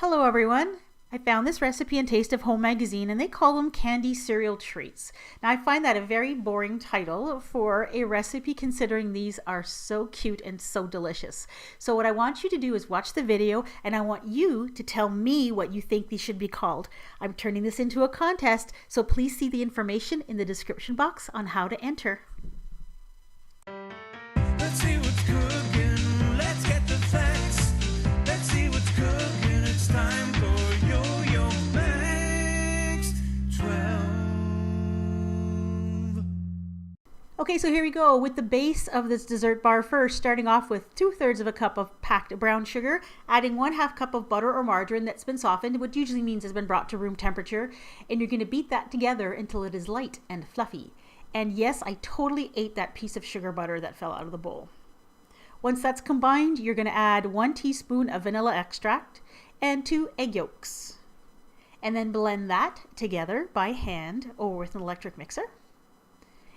Hello everyone! I found this recipe in Taste of Home magazine and they call them candy cereal treats. Now I find that a very boring title for a recipe considering these are so cute and so delicious. So what I want you to do is watch the video and I want you to tell me what you think these should be called. I'm turning this into a contest, so please see the information in the description box on how to enter. Let's see what's cooking. Let's get the facts. Let's see what's cooking. It's time for yoyomax12. Okay, so here we go with the base of this dessert bar first, starting off with 2/3 of a cup of packed brown sugar, adding 1/2 cup of butter or margarine that's been softened, which usually means has been brought to room temperature, and you're going to beat that together until it is light and fluffy. And yes, I totally ate that piece of sugar butter that fell out of the bowl. Once that's combined, you're going to add 1 teaspoon of vanilla extract and 2 egg yolks. And then blend that together by hand or with an electric mixer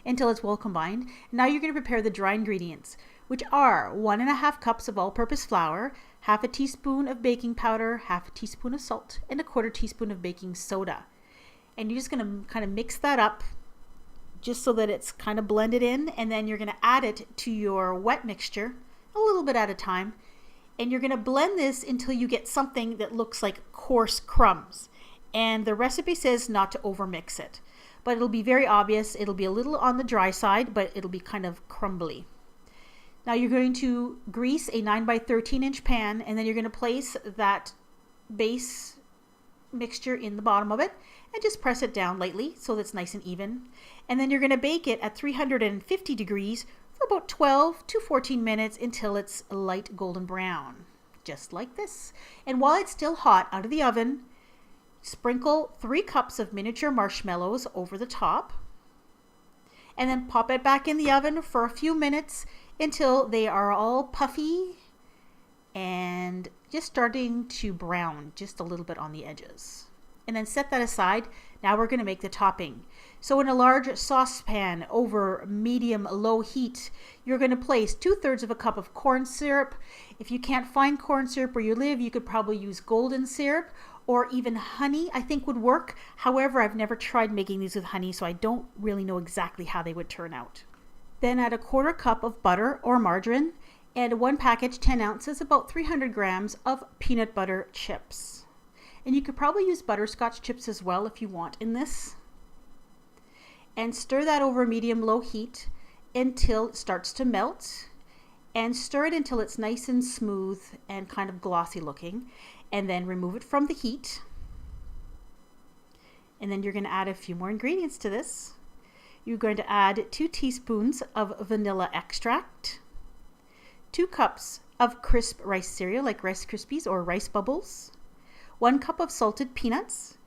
until it's well combined. Now you're going to prepare the dry ingredients, which are 1½ cups of all-purpose flour, 1/2 teaspoon of baking powder, 1/2 teaspoon of salt, and 1/4 teaspoon of baking soda. And you're just going to kind of mix that up just so that it's kind of blended in, and then you're going to add it to your wet mixture a little bit at a time, and you're going to blend this until you get something that looks like coarse crumbs. And the recipe says not to overmix it, but it'll be very obvious. It'll be a little on the dry side, but it'll be kind of crumbly. Now you're going to grease a 9 by 13 inch pan, and then you're going to place that base mixture in the bottom of it and just press it down lightly so that's nice and even. And then you're going to bake it at 350 degrees for about 12 to 14 minutes until it's light golden brown, just like this. And while it's still hot out of the oven, sprinkle 3 cups of miniature marshmallows over the top, and then pop it back in the oven for a few minutes until they are all puffy and just starting to brown just a little bit on the edges. And then set that aside. Now we're going to make the topping. So in a large saucepan over medium-low heat, you're going to place 2/3 of a cup of corn syrup. If you can't find corn syrup where you live, you could probably use golden syrup, or even honey I think would work. However, I've never tried making these with honey, so I don't really know exactly how they would turn out. Then add 1/4 cup of butter or margarine, and 1 package, 10 ounces, about 300 grams of peanut butter chips. And you could probably use butterscotch chips as well if you want in this. And stir that over medium-low heat until it starts to melt. And stir it until it's nice and smooth and kind of glossy looking. And then remove it from the heat. And then you're going to add a few more ingredients to this. You're going to add 2 teaspoons of vanilla extract, 2 cups of crisp rice cereal like Rice Krispies or Rice Bubbles, 1 cup of salted peanuts,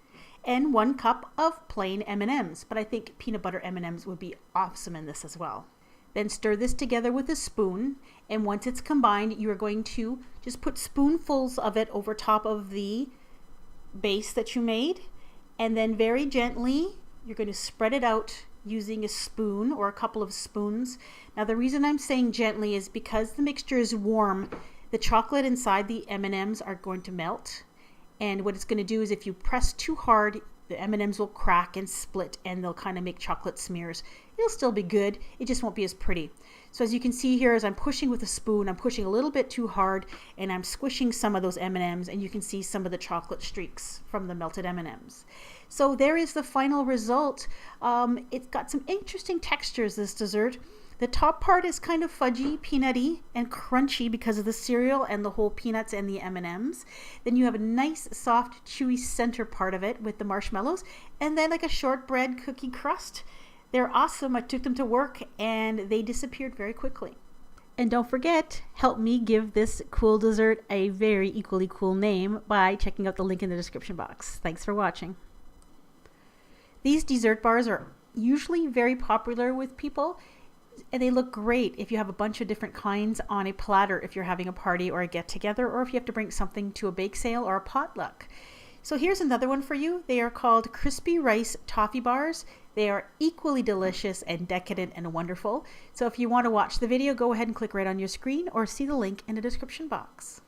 and 1 cup of plain M&Ms, but I think peanut butter M&Ms would be awesome in this as well. Then stir this together with a spoon, and once it's combined, you are going to just put spoonfuls of it over top of the base that you made, and then very gently you're going to spread it out using a spoon or a couple of spoons. Now the reason I'm saying gently is because the mixture is warm, the chocolate inside the M&Ms are going to melt. And what it's going to do is if you press too hard, the M&Ms will crack and split and they'll kind of make chocolate smears. It'll still be good, it just won't be as pretty. So as you can see here, as I'm pushing with a spoon, I'm pushing a little bit too hard and I'm squishing some of those M&Ms, and you can see some of the chocolate streaks from the melted M&Ms. So there is the final result. It's got some interesting textures, this dessert. The top part is kind of fudgy, peanutty, and crunchy because of the cereal and the whole peanuts and the M&Ms. Then you have a nice, soft, chewy center part of it with the marshmallows, and then like a shortbread cookie crust. They're awesome. I took them to work and they disappeared very quickly. And don't forget, help me give this cool dessert a very equally cool name by checking out the link in the description box. Thanks for watching. These dessert bars are usually very popular with people, and they look great if you have a bunch of different kinds on a platter if you're having a party or a get-together, or if you have to bring something to a bake sale or a potluck. So here's another one for you. They are called Crispy Rice Toffee Bars. They are equally delicious and decadent and wonderful. So if you want to watch the video, go ahead and click right on your screen or see the link in the description box.